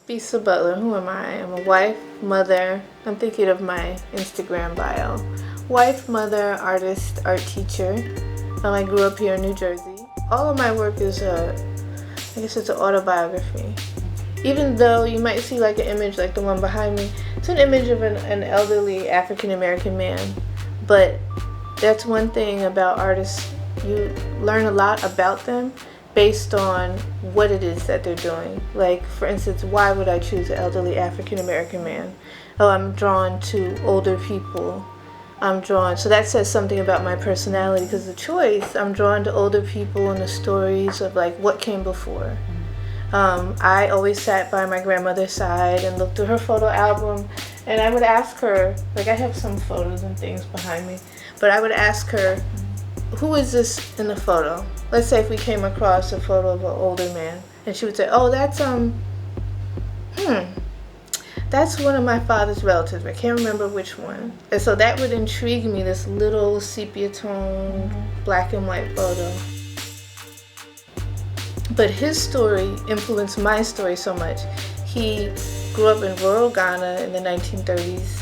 Bisa Butler, who am I? I'm a wife, mother. I'm thinking of my Instagram bio. Wife, mother, artist, art teacher. I grew up here in New Jersey. All of my work is I guess it's an autobiography. Even though you might see like an image like the one behind me, it's an image of an elderly African American man. But that's one thing about artists. You learn a lot about them based on what it is that they're doing. Like, for instance, why would I choose an elderly African American man? Oh, I'm drawn to older people. So that says something about my personality, because the choice, I'm drawn to older people and the stories of like what came before. I always sat by my grandmother's side and looked through her photo album, and I would ask her, like, I have some photos and things behind me, but I would ask her, who is this in the photo? Let's say if we came across a photo of an older man, and she would say, oh, that's one of my father's relatives. I can't remember which one. And so that would intrigue me, this little sepia tone, black and white photo. But his story influenced my story so much. He grew up in rural Ghana in the 1930s,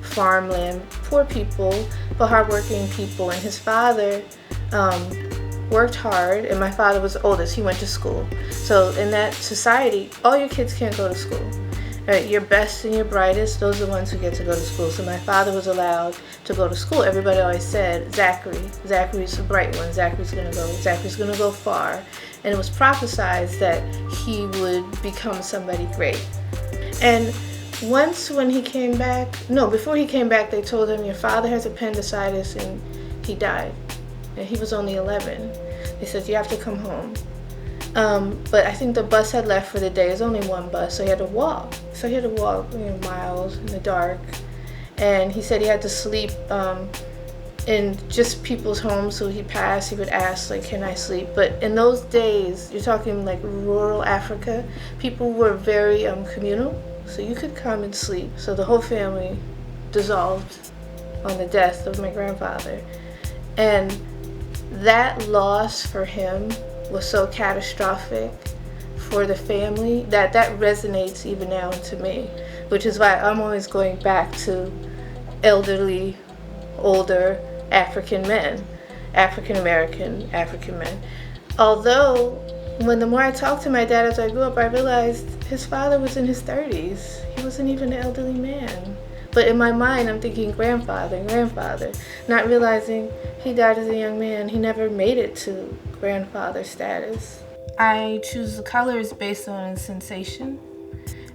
farmland, poor people, but hardworking people. And his father worked hard, and my father was the oldest. He went to school. So in that society, all your kids can't go to school. Right, your best and your brightest, those are the ones who get to go to school. So my father was allowed to go to school. Everybody always said, Zachary's the bright one. Zachary's gonna go far. And it was prophesied that he would become somebody great. And when he came back, before he came back, they told him, your father has appendicitis and he died. And he was only 11. They said, you have to come home. But I think the bus had left for the day. There's only one bus, so he had to walk. Miles in the dark. And he said he had to sleep in just people's homes. So he passed, he would ask, like, can I sleep? But in those days, you're talking like rural Africa, people were very communal. So you could come and sleep. So the whole family dissolved on the death of my grandfather. And that loss for him was so catastrophic for the family that resonates even now to me, which is why I'm always going back to elderly, older African men, African American African men. Although, the more I talked to my dad as I grew up, I realized his father was in his 30s. He wasn't even an elderly man. But in my mind, I'm thinking grandfather, not realizing he died as a young man. He never made it to grandfather status. I choose the colors based on sensation.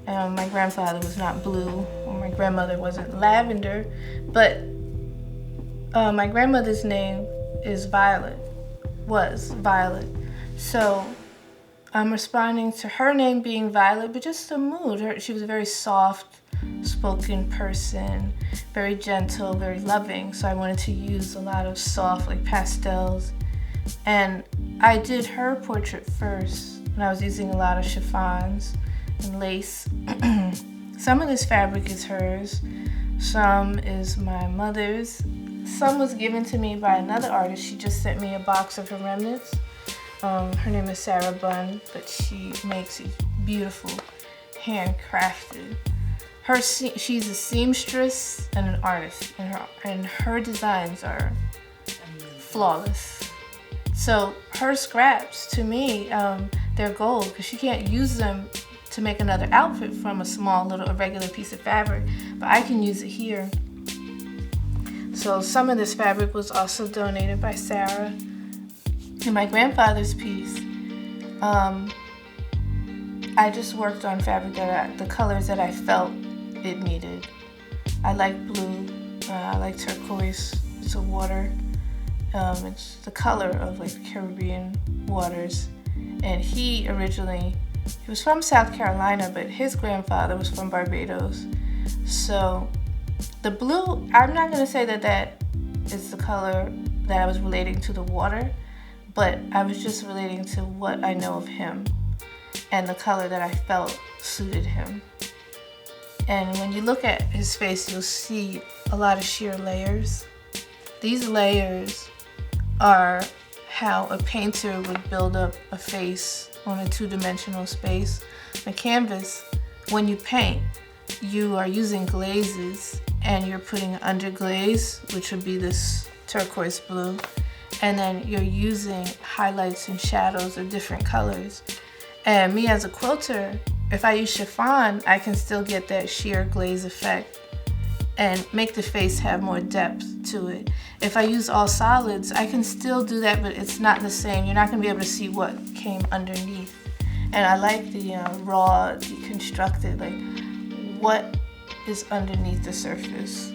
My grandfather was not blue, or my grandmother wasn't lavender, but my grandmother's name is was Violet. So I'm responding to her name being Violet, but just the mood. She was a very soft-spoken person, very gentle, very loving. So I wanted to use a lot of soft, like pastels. And I did her portrait first, and I was using a lot of chiffons and lace. Some of this fabric is hers, some is my mother's. Some was given to me by another artist. She just sent me a box of her remnants. Her name is Sarah Bunn, but she makes it beautiful, handcrafted. She's a seamstress and an artist, and her designs are flawless. So her scraps, to me, they're gold, because she can't use them to make another outfit from a small little irregular piece of fabric, but I can use it here. So some of this fabric was also donated by Sarah. And my grandfather's piece, I just worked on fabric the colors that I felt it needed. I like blue, I like turquoise, it's a water. It's the color of like the Caribbean waters. And he was from South Carolina, but his grandfather was from Barbados. So the blue, I'm not gonna say that is the color that I was relating to the water, but I was just relating to what I know of him and the color that I felt suited him. And when you look at his face, you'll see a lot of sheer layers. These layers are how a painter would build up a face on a two-dimensional space. The canvas, when you paint, you are using glazes and you're putting underglaze, which would be this turquoise blue, and then you're using highlights and shadows of different colors. And me as a quilter, if I use chiffon, I can still get that sheer glaze effect and make the face have more depth to it. If I use all solids, I can still do that, but it's not the same. You're not gonna be able to see what came underneath. And I like the raw, deconstructed, like what is underneath the surface.